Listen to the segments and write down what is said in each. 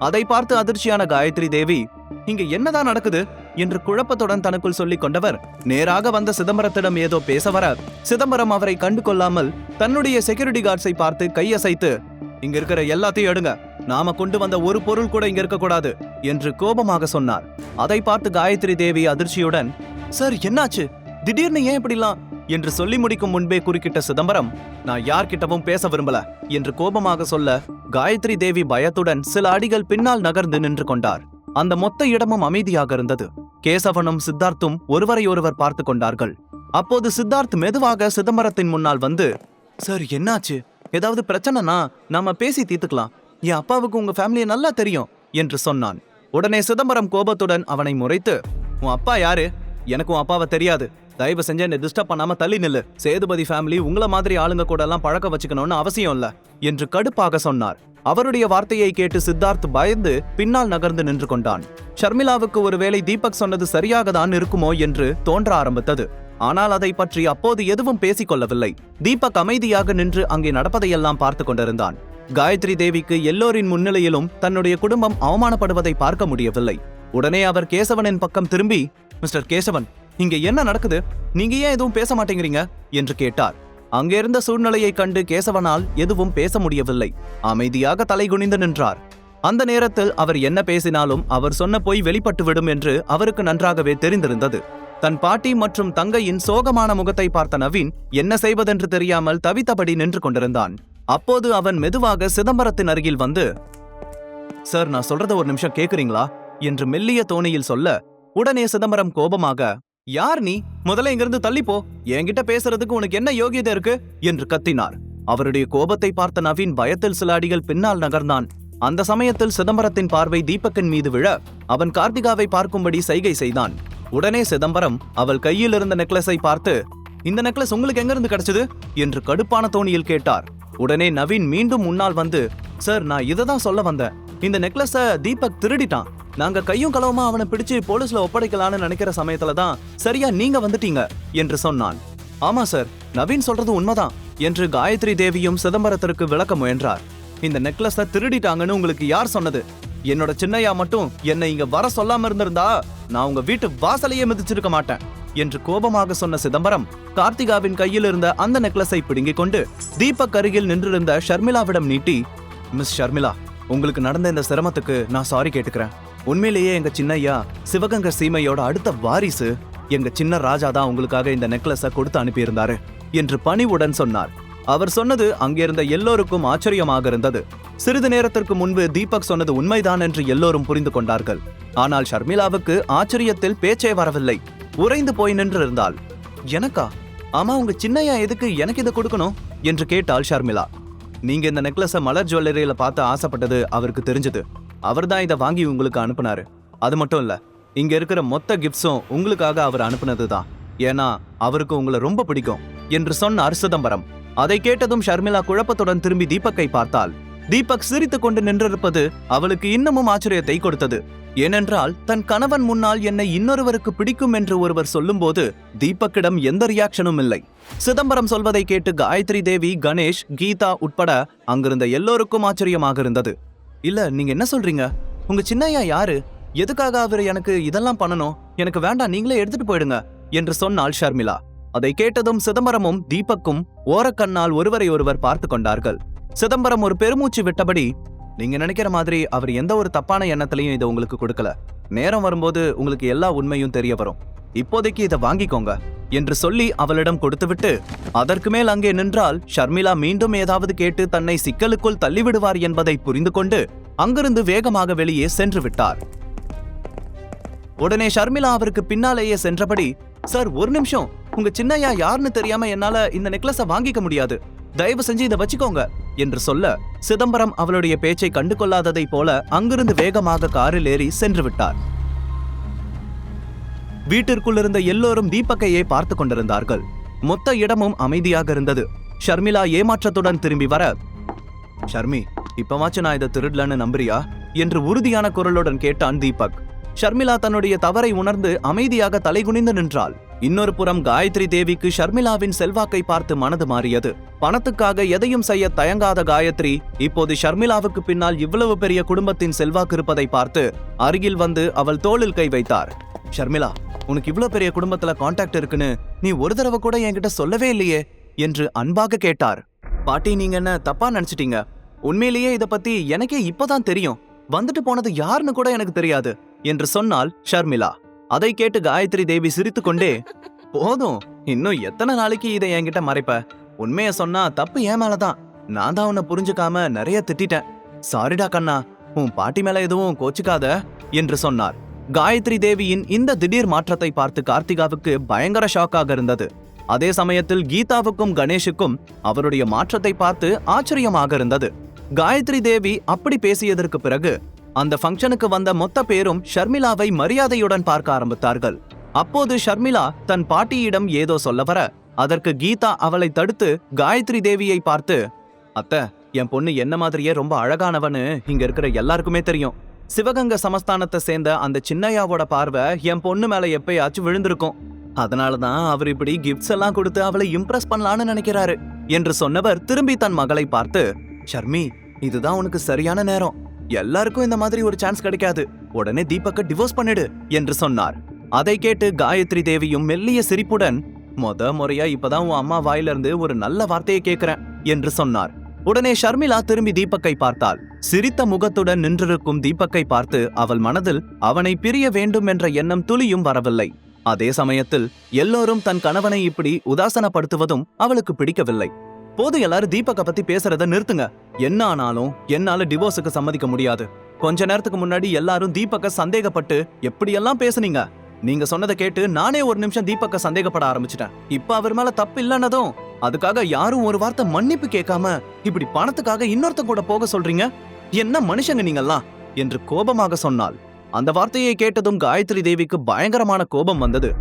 அதை பார்த்து அதிர்ச்சியான காயத்ரி தேவி, இங்க என்னதான் நடக்குது என்று குழப்பத்துடன் தனக்குள் சொல்லிக் கொண்டவர் நேராக வந்த சிதம்பரத்திடம் ஏதோ பேச வர, சிதம்பரம் அவரை கண்டு கொள்ளாமல் தன்னுடைய செக்யூரிட்டி கார்ட்ஸை பார்த்து கையசைத்து, இங்க இருக்கிற எல்லாத்தையும் எடுங்க, நாம கொண்டு வந்த ஒரு பொருள் கூட இங்க இருக்கக்கூடாது என்று கோபமாக சொன்னார். அதை பார்த்து காயத்ரி தேவி அதிர்ச்சியுடன், சார் என்னாச்சு, திடீர்னு ஏன் இப்படிலாம் என்று சொல்லி முடிக்கும் முன்பே குறுக்கிட்ட சிதம்பரம், நான் யார்கிட்டவும் பேச விரும்பல என்று கோபமாக சொல்ல, காயத்ரி தேவி பயத்துடன் சில அடிகள் பின்னால் நகர்ந்து நின்று கொண்டார். அந்த மொத்த இடமும் அமைதியாக இருந்தது. கேசவனும் சித்தார்த்தும் ஒருவரை ஒருவர் பார்த்து கொண்டார்கள். அப்போது சித்தார்த் மெதுவாக சிதம்பரத்தின் முன்னால் வந்து, சார் என்னாச்சு, ஏதாவது பிரச்சனைனா நாம பேசி தீர்த்துக்கலாம், என் அப்பாவுக்கு உங்க ஃபேமிலியை நல்லா தெரியும் என்று சொன்னான். உடனே சிதம்பரம் கோபத்துடன் அவனை முறைத்து, உன் அப்பா யாரு, எனக்கு உன் அப்பாவை தெரியாது, தயவு செஞ்சு என்னை டிஸ்டர்ப் பண்ணாம தள்ளி நில்லு, சேதுபதி ஃபேமிலி உங்கள மாதிரி ஆளுங்க கூட எல்லாம் பழக்க வச்சுக்கணும்னு அவசியம் இல்ல என்று கடுப்பாக சொன்னார். அவருடைய வார்த்தையை கேட்டு சித்தார்த் பயந்து பின்னால் நகர்ந்து நின்று கொண்டான். ஷர்மிளாவுக்கு ஒருவேளை தீபக் சொன்னது சரியாக தான் இருக்குமோ என்று தோன்ற ஆரம்பித்தது. ஆனால் அதை பற்றி அப்போது எதுவும் பேசிக் கொள்ளவில்லை. தீபக் அமைதியாக நின்று அங்கே நடப்பதையெல்லாம் பார்த்து கொண்டிருந்தான். காயத்ரி தேவிக்கு எல்லோரின் முன்னிலையிலும் தன்னுடைய குடும்பம் அவமானப்படுவதை பார்க்க முடியவில்லை. உடனே அவர் கேசவனின் பக்கம் திரும்பி, மிஸ்டர் கேசவன், இங்க என்ன நடக்குது, நீங்க ஏன் எதுவும் பேச மாட்டேங்கிறீங்க என்று கேட்டார். அங்கிருந்த சூழ்நிலையை கண்டு கேசவனால் எதுவும் பேச முடியவில்லை. அமைதியாக தலை குனிந்து நின்றார். அந்த நேரத்தில் அவர் என்ன பேசினாலும் அவர் சொன்ன பொய் வெளிப்பட்டுவிடும் என்று அவருக்கு நன்றாகவே தெரிந்திருந்தது. தன் பாட்டி மற்றும் தங்கையின் சோகமான முகத்தை பார்த்த நவீன் என்ன செய்வதென்று தெரியாமல் தவித்தபடி நின்று கொண்டிருந்தான். அப்போது அவன் மெதுவாக சிதம்பரத்தின் அருகில் வந்து, சார் நான் சொல்றத ஒரு நிமிஷம் கேக்குறீங்களா என்று மெல்லிய தோணியில் சொல்ல, உடனே சிதம்பரம் கோபமாக, யார் நீ, முதல்ல இங்கிருந்து தள்ளிப்போ, என்கிட்ட பேசுறதுக்கு உனக்கு என்ன யோகியதை இருக்கு என்று கத்தினார். அவருடைய கோபத்தை பார்த்த நவீன் பயத்தில் சில அடிகள் பின்னால் நகர்ந்தான். அந்த சமயத்தில் சிதம்பரத்தின் பார்வை தீபக்கின் மீது விழ அவன் கார்த்திகாவை பார்க்கும்படி சைகை செய்தான். உடனே சிதம்பரம் அவள் கையில் இருந்த நெக்லஸை பார்த்து, இந்த நெக்லஸ் உங்களுக்கு எங்கிருந்து கிடைச்சது என்று கடுப்பான தோணியில் கேட்டார். உடனே நவீன் மீண்டும் முன்னால் வந்து, சார் நான் இததான் சொல்ல வந்தேன், இந்த நெக்லஸ தீபக் திருடிட்டான், நாங்க கையும் களவுமா அவனை பிடிச்சு போலீஸ்ல ஒப்படைக்கலான்னு நினைக்கிற சமயத்துலதான் சரியா நீங்க வந்துட்டீங்க என்று சொன்னான். ஆமா சார், நவீன் சொல்றது உண்மைதான் என்று காயத்ரி தேவியும் சிதம்பரத்திற்கு விளக்க முயன்றார். இந்த நெக்லஸ திருடிட்டாங்கன்னு உங்களுக்கு யார் சொன்னது? என்னோட சின்னையா மட்டும் என்னை இங்க வர சொல்லாம இருந்திருந்தா நான் உங்க வீட்டு வாசலையே மிதிச்சிருக்க மாட்டேன் என்று கோபமாக சொன்ன சிதம்பரம் கார்த்திகாவின் கையில் இருந்த அந்த நெக்லஸை பிடுங்கிக் கொண்டு தீபக் அருகில் நின்றிருந்த ஷர்மிளாவிடம் நீட்டி, மிஸ் ஷர்மிளா, உங்களுக்கு நடந்த இந்த சிரமத்துக்கு நான் சாரி கேட்டுக்கிறேன். உண்மையிலேயே எங்க சின்னையா சிவகங்கை சீமையோட அடுத்த வாரிசு, எங்க சின்ன ராஜா தான் உங்களுக்காக இந்த நெக்லஸ கொடுத்து அனுப்பியிருந்தாரு என்று பணிவுடன் சொன்னார். அவர் சொன்னது அங்கிருந்த எல்லோருக்கும் ஆச்சரியமாக இருந்தது. சிறிது நேரத்திற்கு முன்பு தீபக் சொன்னது உண்மைதான் என்று எல்லோரும் புரிந்து கொண்டார்கள். ஆனால் ஷர்மிளாவுக்கு ஆச்சரியத்தில் பேச்சே வரவில்லை. உறைந்து போய் நின்று இருந்தாள். எனக்கா? ஆமா, உங்க சின்னையா எதுக்கு எனக்கு இதை கொடுக்கணும் என்று கேட்டாள் ஷர்மிளா. நீங்க இந்த நெக்லஸ மலர் ஜுவல்லரியில பார்த்து ஆசைப்பட்டது அவருக்கு தெரிஞ்சது. அவர் தான் இதை வாங்கி உங்களுக்கு அனுப்புனாரு. அது மட்டும் இல்ல, இங்க இருக்கிற மொத்த கிஃப்ட்ஸும் உங்களுக்காக அவர் அனுப்புனதுதான். ஏன்னா அவருக்கு உங்களை ரொம்ப பிடிக்கும் என்று சொன்னார் சிதம்பரம். அதை கேட்டதும் ஷர்மிளா குழப்பத்துடன் திரும்பி தீபக்கை பார்த்தாள். தீபக் சிரித்துக் கொண்டு நின்றிருப்பது அவளுக்கு இன்னமும் ஆச்சரியத்தை கொடுத்தது. ஏனென்றால் தன் கணவன் முன்னால் என்னை இன்னொருவருக்கு பிடிக்கும் என்று ஒருவர் சொல்லும்போது தீபக்கிடம் எந்த ரியாக்ஷனும் இல்லை. சிதம்பரம் சொல்வதை கேட்டு காயத்ரி தேவி, கணேஷ், கீதா உட்பட அங்கிருந்த எல்லோருக்கும் ஆச்சரியமாக இருந்தது. இல்ல, நீங்க என்ன சொல்றீங்க? உங்க சின்னையா யாரு? எதுக்காக அவர் எனக்கு இதெல்லாம் பண்ணணும்? எனக்கு வேண்டாம், நீங்களே எடுத்துட்டு போயிடுங்க என்று சொன்னாள் ஷர்மிளா. அதை கேட்டதும் சிதம்பரமும் தீபக்கும் ஓரக்கண்ணால் ஒருவரை ஒருவர் பார்த்து கொண்டார்கள். சிதம்பரம் ஒரு பெருமூச்சு விட்டபடி, நீங்க நினைக்கிற மாதிரி அவர் எந்த ஒரு தப்பான எண்ணத்திலையும் இதை உங்களுக்கு கொடுக்கல. நேரம் வரும்போது உங்களுக்கு எல்லா உண்மையும் தெரிய வரும். இப்போதைக்கு இதை வாங்கிக்கோங்க என்று சொல்லி அவளிடம் கொடுத்துவிட்டு அதற்கு மேல் அங்கே நின்றால் ஷர்மிளா மீண்டும் ஏதாவது கேட்டு தன்னை சிக்கலுக்குள் தள்ளிவிடுவார் என்பதை புரிந்து கொண்டு அங்கிருந்து வேகமாக வெளியே சென்று விட்டார். உடனே ஷர்மிளா அவருக்கு பின்னாலேயே சென்றபடி, சார் ஒரு நிமிஷம், உங்க சின்னையா யாருன்னு தெரியாம என்னால இந்த நெக்லஸ வாங்கிக்க முடியாது, தயவு செஞ்சு இதை வச்சுக்கோங்க என்று சொல்ல சிதம்பரம் அவளுடைய பேச்சை கண்டு கொள்ளாததை போல அங்கிருந்து வேகமாக காரில் ஏறி சென்று விட்டார். வீட்டிற்குள் இருந்த எல்லோரும் தீபக்கையே பார்த்து கொண்டிருந்தார்கள். மொத்த இடமும் அமைதியாக இருந்தது. ஷர்மிளா ஏமாற்றத்துடன் திரும்பி வர, ஷர்மி, இப்பவாச்சும் நான் இதை திருடலன்னு நம்புறியா என்று உறுதியான குரலுடன் கேட்டான் தீபக். ஷர்மிளா தன்னுடைய தவறை உணர்ந்து அமைதியாக தலைகுனிந்து நின்றாள். இன்னொரு புறம் காயத்ரி தேவிக்கு ஷர்மிளாவின் செல்வாக்கை பார்த்து மனது மாறியது. பணத்துக்காக எதையும் செய்ய தயங்காத காயத்ரி இப்போது ஷர்மிளாவுக்கு பின்னால் இவ்வளவு பெரிய குடும்பத்தின் செல்வாக்கு இருப்பதை பார்த்து அருகில் வந்து அவள் தோளில் கை வைத்தார். ஷர்மிளா, உனக்கு இவ்வளவு பெரிய குடும்பத்துல கான்டாக்ட் இருக்குன்னு நீ ஒரு தடவை கூட என்கிட்ட சொல்லவே இல்லையே என்று அன்பாக கேட்டார். பாட்டி, நீங்க என்ன தப்பா நினைச்சிட்டீங்க? உண்மையிலேயே இத பத்தி எனக்கே இப்பதான் தெரியும். வந்துட்டு போனது யாருன்னு கூட எனக்கு தெரியாது என்று சொன்னாள் ஷர்மிளா. அதை கேட்டு காயத்ரி தேவி சிரித்துக்கொண்டே, போதும், இன்னும் எத்தனை நாளைக்கு இதை என்கிட்ட மறைப்ப? உண்மைய சொன்னா தப்பு ஏன் மேலதான். நான் தான் உன்னை புரிஞ்சுக்காம நிறைய திட்டிட்டேன். சாரிடா கண்ணா, உன் பாட்டி மேல எதுவும் கோச்சுக்காத என்று சொன்னார். காயத்ரி தேவியின் இந்த திடீர் மாற்றத்தை பார்த்து கார்த்திகாவுக்கு பயங்கர ஷாக்காக இருந்தது. அதே சமயத்தில் கீதாவுக்கும் கணேஷுக்கும் அவருடைய மாற்றத்தை பார்த்து ஆச்சரியமாக இருந்தது. காயத்ரி தேவி அப்படி பேசியதற்கு பிறகு அந்த ஃபங்க்ஷனுக்கு வந்த மொத்த பேரும் ஷர்மிளாவை மரியாதையுடன் பார்க்க ஆரம்பித்தார்கள். அப்போது ஷர்மிளா தன் பாட்டியிடம் ஏதோ சொல்ல வர அதற்கு கீதா அவளை தடுத்து காயத்ரி தேவியை பார்த்து, அத்தை, என் பொண்ணு என்ன மாதிரியே ரொம்ப அழகானவன்னு இங்க இருக்கிற எல்லாருக்குமே தெரியும். சிவகங்கை சமஸ்தானத்தை சேர்ந்த அந்த சின்னையாவோட பார்வை என் பொண்ணு மேல எப்பயாச்சும் விழுந்திருக்கும். அதனாலதான் அவர் இப்படி கிஃப்ட்ஸ் எல்லாம் கொடுத்து அவளை இம்ப்ரெஸ் பண்ணலான்னு நினைக்கிறாரு என்று சொன்னவர் திரும்பி தன் மகளை பார்த்து, ஷர்மி, இதுதான் உனக்கு சரியான நேரம். எல்லாருக்கும் இந்த மாதிரி ஒரு சான்ஸ் கிடைக்காது. உடனே தீபக்க டிவோர்ஸ் பண்ணிடு என்று சொன்னார். அதை கேட்டு காயத்ரி தேவியும் மெல்லிய சிரிப்புடன், முறையா இப்பதான் உன் அம்மா வாயிலிருந்து ஒரு நல்ல வார்த்தையை கேட்கிறேன் என்று சொன்னார். உடனே ஷர்மிளா திரும்பி தீபக்கை பார்த்தாள். சிரித்த முகத்துடன் நின்றிருக்கும் தீபக்கை பார்த்து அவள் மனதில் அவனை பிரிய வேண்டும் என்ற எண்ணம் துளியும் வரவில்லை. அதே சமயத்தில் எல்லோரும் தன் கணவனை இப்படி உதாசனப்படுத்துவதும் அவளுக்கு பிடிக்கவில்லை. போது, எல்லாரும் தீபக்க பத்தி பேசுறத நிறுத்துங்க. என்ன ஆனாலும் என்னால டிவோர்ஸுக்கு சம்மதிக்க முடியாது. கொஞ்ச நேரத்துக்கு முன்னாடி எல்லாரும் தீபக்க சந்தேகப்பட்டு எப்படியெல்லாம் பேசுனீங்க. நீங்க சொன்னதை கேட்டு நானே ஒரு நிமிஷம் தீபக்க சந்தேகப்பட ஆரம்பிச்சிட்டேன். இப்ப அவர் மேல தப்பு இல்லைன்னதும் அதுக்காக யாரும் ஒரு வார்த்தை மன்னிப்பு கேட்காம இப்படி பணத்துக்காக இன்னொருத்த கூட போக சொல்றீங்க. என்ன மனுஷங்க நீங்கெல்லாம் என்று கோபமாக சொன்னாள். அந்த வார்த்தையை கேட்டதும் காயத்ரி தேவிக்கு பயங்கரமான கோபம் வந்தது.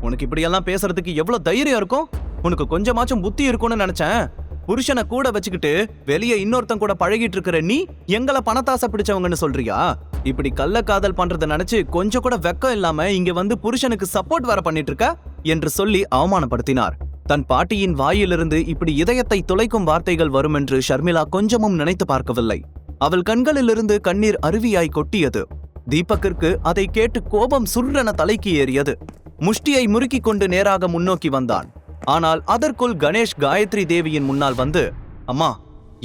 உனக்கு இப்படியெல்லாம் பேசுறதுக்கு எவ்வளவு தைரியம் இருக்கும்? உனக்கு கொஞ்சமாச்சும் புத்தி இருக்கும்னு நினைச்சேன். புருஷனை கூட வச்சுக்கிட்டு வெளியே இன்னொருத்தன் கூட பழகிட்டு இருக்கிற நீ எங்களை பணத்தாசை பிடிச்சவங்கன்னு சொல்றியா? இப்படி கள்ள காதல் பண்றதை நினைச்சு கொஞ்சம் கூட வெக்கம் இல்லாம இங்க வந்து புருஷனுக்கு சப்போர்ட் வர பண்ணிட்டு இருக்க என்று சொல்லி அவமானப்படுத்தினார். தன் பாட்டியின் வாயிலிருந்து இப்படி இதயத்தை துளைக்கும் வார்த்தைகள் வரும் என்று ஷர்மிளா கொஞ்சமும் நினைத்து பார்க்கவில்லை. அவள் கண்களிலிருந்து கண்ணீர் அருவியாய் கொட்டியது. தீபக்கிற்கு அதை கேட்டு கோபம் சுர்ரென தலைக்கு ஏறியது. முஷ்டியை முறுக்கிக் கொண்டு நேராக முன்னோக்கி வந்தான். ஆனால் அதற்குள் கணேஷ் காயத்ரி தேவியின் முன்னால் வந்து, அம்மா,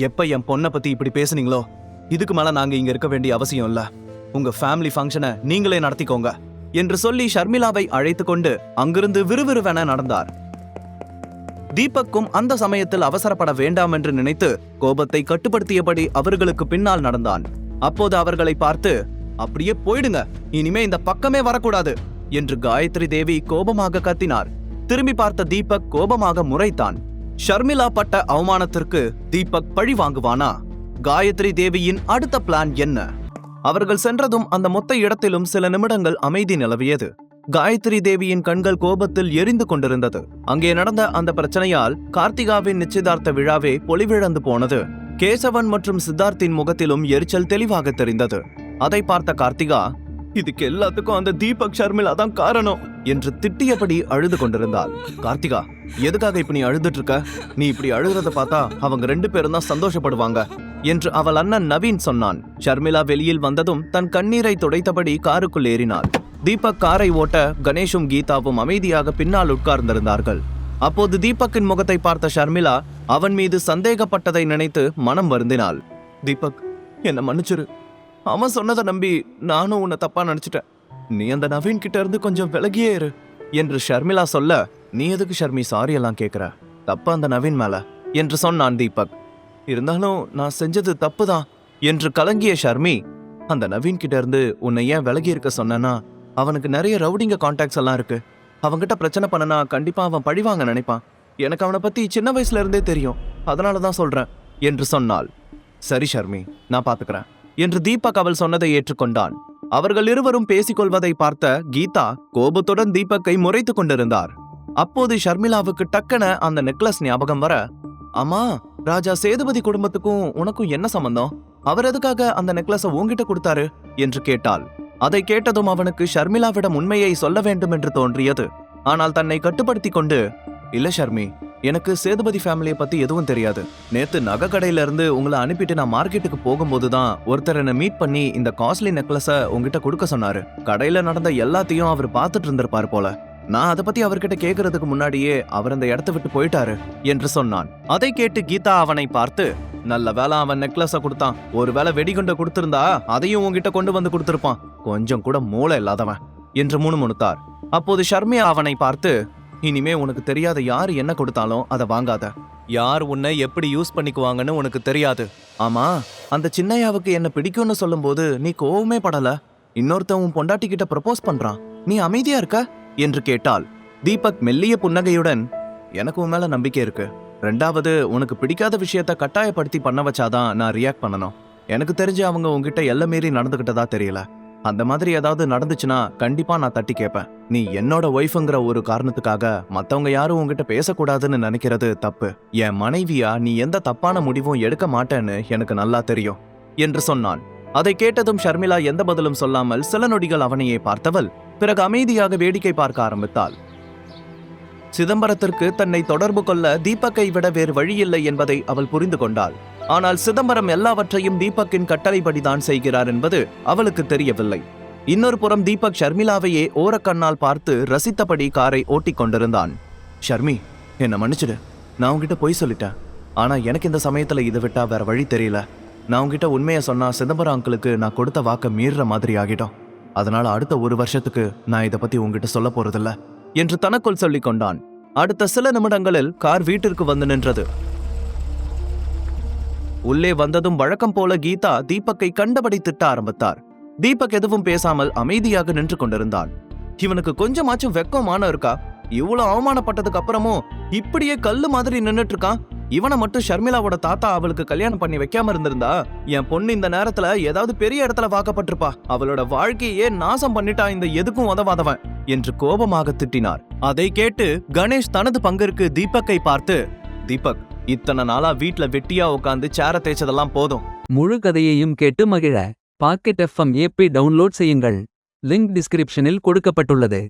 எப்ப என் பொண்ணை பத்தி இப்படி பேசுனீங்களோ இதுக்கு மேல நாங்க இங்க இருக்க வேண்டிய அவசியம் இல்ல. உங்க ஃபேமிலி ஃபங்க்ஷனை நீங்களே நடத்திக்கோங்க என்று சொல்லி ஷர்மிளாவை அழைத்து கொண்டு அங்கிருந்து விறுவிறுவென நடந்தார். தீபக்கும் அந்த சமயத்தில் அவசரப்பட வேண்டாம் என்று நினைத்து கோபத்தை கட்டுப்படுத்தியபடி அவர்களுக்கு பின்னால் நடந்தான். அப்போது அவர்களை பார்த்து, அப்படியே போயிடுங்க, இனிமே இந்த பக்கமே வரக்கூடாது என்று காயத்ரி தேவி கோபமாக கத்தினார். திரும்பி பார்த்த தீபக் கோபமாக முறைத்தான். ஷர்மிளா பட்ட அவமானத்திற்கு தீபக் பழி வாங்குவானா? காயத்ரி தேவியின் அடுத்த பிளான் என்ன? அவர்கள் சென்றதும் அந்த மொத்த இடத்திலும் சில நிமிடங்கள் அமைதி நிலவியது. காயத்ரி தேவியின் கண்கள் கோபத்தில் எரிந்து கொண்டிருந்தது. அங்கே நடந்த அந்த பிரச்சனையால் கார்த்திகாவின் நிச்சயதார்த்த விழாவே பொலிவிழந்து போனது. கேசவன் மற்றும் சித்தார்த்தின் முகத்திலும் எரிச்சல் தெளிவாக தெரிந்தது. அதை பார்த்த கார்த்திகா, இதுக்கு எல்லாத்துக்கும் அந்த தீபக் ஷர்மிளா தான் காரணம் என்று திட்டியபடி அழுது கொண்டிருந்தாள். கார்த்திகா, எதுக்காக இப்ப நீ அழுதுட்டு இருக்க? நீ இப்படி அழுகிறத பார்த்தா அவங்க 2 பேரும் தான் சந்தோஷப்படுவாங்க என்று அவள் அண்ணன் நவீன் சொன்னான். ஷர்மிளா வெளியில் வந்ததும் தன் கண்ணீரை துடைத்தபடி காருக்குள் ஏறினாள். தீபக் காரை ஓட்ட கணேஷும் கீதாவும் அமைதியாக பின்னால் உட்கார்ந்திருந்தார்கள். அப்போது தீபக்கின் முகத்தை பார்த்த ஷர்மிளா அவன் மீது சந்தேகப்பட்டதை நினைத்து மனம் வருந்தினாள். தீபக், என்ன மன்னிச்சிரு. அவன் சொன்னதை நம்பி நானும் உன்னை தப்பா நினைச்சிட்டேன். நீ அந்த நவீன் கிட்ட இருந்து கொஞ்சம் விலகியே இரு என்று ஷர்மிளா சொல்ல, நீ எதுக்கு ஷர்மி சாரி எல்லாம் கேட்கிற? தப்பா அந்த நவீன் மேல என்று சொன்னான் தீபக். இருந்தாலும் நான் செஞ்சது தப்புதான் என்று கலங்கிய ஷர்மி, அந்த நவீன் கிட்ட இருந்து உன்னை ஏன் விலகி இருக்க சொன்னா, அவனுக்கு நிறைய ரவுடிங்க கான்டாக்ட்ஸ் எல்லாம் இருக்கு. அவன்கிட்ட பிரச்சனை பண்ணனா கண்டிப்பா அவன் பழிவாங்க நினைப்பான். எனக்கு அவனை பத்தி சின்ன வயசுல இருந்தே தெரியும், அதனாலதான் சொல்றேன் என்று சொன்னாள். சரி ஷர்மி, நான் பாத்துக்கிறேன் என்று தீபக் அவள் சொன்னதை ஏற்றுக்கொண்டான். அவர்கள் இருவரும் பேசிக்கொள்வதை பார்த்த கீதா கோபத்துடன் தீபக்கை முறைத்து கொண்டிருந்தார். அப்போது ஷர்மிளாவுக்கு டக்கன அந்த நெக்லஸ் ஞாபகம் வர, அம்மா, ராஜா சேதுபதி குடும்பத்துக்கும் உனக்கும் என்ன சம்பந்தம்? அவர் எதுக்காக அந்த நெக்லஸை உன்கிட்ட கொடுத்தாரு என்று கேட்டாள். அதை கேட்டதும் அவனுக்கு ஷர்மிளாவிடம் உண்மையை சொல்ல வேண்டும் என்று தோன்றியது. ஆனால் தன்னை கட்டுப்படுத்தி கொண்டு, இல்ல ஷர்மி, எனக்கு சேதுபதி ஃபேமிலியை பத்தி எதுவும் தெரியாது. நேத்து நகை கடையில இருந்து உங்களை அனுப்பிட்டு நான் மார்க்கெட்டுக்கு போகும்போது தான் ஒருத்தர் என்ன மீட் பண்ணி இந்த காஸ்ட்லி நெக்லஸ உங்ககிட்ட கொடுக்க சொன்னாரு. கடையில நடந்த எல்லாத்தையும் அவர் பார்த்துட்டு இருந்திருப்பாரு போல. நான் அதை பத்தி அவர்கிட்ட கேட்கறதுக்கு முன்னாடியே அவர் அந்த இடத்த விட்டு போயிட்டாரு என்று சொன்னான். அதை கேட்டு கீதா அவனை பார்த்து, நல்ல வேலை அவன் நெக்லஸ கொடுத்தான். ஒருவேளை வெடிகுண்ட கொடுத்திருந்தா அதையும் உங்ககிட்ட கொண்டு வந்து கொடுத்திருப்பான். கொஞ்சம் கூட மூளை இல்லாதவன் என்று முணுமுணுத்தார். அப்போது ஷர்மியா அவனை பார்த்து, இனிமே உனக்கு தெரியாத யாரு என்ன கொடுத்தாலும் அதை வாங்காத. யார் உன்னை எப்படி யூஸ் பண்ணிக்குவாங்கன்னு உனக்கு தெரியாது. ஆமா, அந்த சின்னையாவுக்கு என்ன பிடிக்கும்னு சொல்லும் போது நீ கோவமே படல. இன்னொருத்தன் உன் பொண்டாட்டி கிட்ட ப்ரப்போஸ் பண்றான், நீ அமைதியா இருக்க என்று கேட்டாள். தீபக் மெல்லிய புன்னகையுடன், எனக்கு உன் மேல நம்பிக்கை இருக்கு. ரெண்டாவது, உனக்கு பிடிக்காத விஷயத்த கட்டாயப்படுத்தி பண்ண வச்சாதான் நான் ரியாக்ட் பண்ணணும். எனக்கு தெரிஞ்சு அவங்க உங்ககிட்ட எல்லை மீறி நடந்துகிட்டதா தெரியல. அந்த மாதிரி ஏதாவது நடந்துச்சுன்னா கண்டிப்பா நான் தட்டி கேட்பேன். நீ என்னோட ஒய்ஃபுங்கிற ஒரு காரணத்துக்காக மத்தவங்க யாரும் உங்ககிட்ட பேசக்கூடாதுன்னு நினைக்கிறது தப்பு. என் மனைவியா நீ எந்த தப்பான முடிவும் எடுக்க மாட்டேன்னு எனக்கு நல்லா தெரியும் என்று சொன்னான். அதை கேட்டதும் ஷர்மிளா எந்த பதிலும் சொல்லாமல் சில நொடிகள் அவனையே பார்த்தவள் பிறகு அமைதியாக வேடிக்கை பார்க்க ஆரம்பித்தாள். சிதம்பரத்திற்கு தன்னை தொடர்பு கொள்ள தீபக்கை விட வேறு வழியில்லை என்பதை அவள் புரிந்து கொண்டாள். ஆனால் சிதம்பரம் எல்லாவற்றையும் தீபக்கின் கட்டளைப்படிதான் செய்கிறார் என்பது அவளுக்கு தெரியவில்லை. இன்னொரு புறம் தீபக் ஷர்மிளாவையே ஓரக்கண்ணால் பார்த்து ரசித்தபடி காரை ஓட்டிக் கொண்டிருந்தான். ஷர்மி, என்ன மன்னிச்சிடு. நான் உங்ககிட்ட பொய் சொல்லிட்டேன். ஆனா எனக்கு இந்த சமயத்துல இதை விட்டா வேற வழி தெரியல. நான் உங்ககிட்ட உண்மையை சொன்னா சிதம்பரம் அங்கிளுக்கு நான் கொடுத்த வாக்க மீறுற மாதிரி ஆகிடும். அதனால அடுத்த 1 வருஷத்துக்கு நான் இதை பத்தி உங்ககிட்ட சொல்ல போறதில்ல என்று தனக்குள் சொல்லிக் கொண்டான். அடுத்த சில நிமிடங்களில் கார் வீட்டிற்கு வந்து நின்றது. உள்ளே வந்ததும் வழக்கம் போல கீதா தீபக்கை கண்டபடி திட்ட ஆரம்பித்தார். தீபக் எதுவும் பேசாமல் அமைதியாக நின்று கொண்டிருந்தான். இவனுக்கு கொஞ்சமாச்சும் வெக்கமான இருக்கா? இவ்வளவு அவமானப்பட்டதுக்கு அப்புறமும் இப்படியே கல்லு மாதிரி நின்னுட்டு இருக்கான். இவனை மட்டும் ஷர்மிளாவோட தாத்தா அவளுக்கு கல்யாணம் பண்ணி வைக்காம இருந்திருந்தா என் பொண்ணு இந்த நேரத்துல ஏதாவது பெரிய இடத்துல வாக்கப்பட்டிருப்பா. அவளோட வாழ்க்கையே நாசம் பண்ணிட்டா இந்த எதுக்கும் உதவாதவன் என்று கோபமாக திட்டினார். அதை கேட்டு கணேஷ் தனது பங்கிற்கு தீபக்கை பார்த்து, தீபக், இத்தனை நாளா வீட்ல வெட்டியா உட்காந்து சேர தேய்ச்சதெல்லாம் போதும். முழு கதையையும் கேட்டு மகிழ பாக்கெட் FM ஆப்பை டவுன்லோட் செய்யுங்கள். லிங்க் டிஸ்கிரிப்ஷனில் கொடுக்கப்பட்டுள்ளது.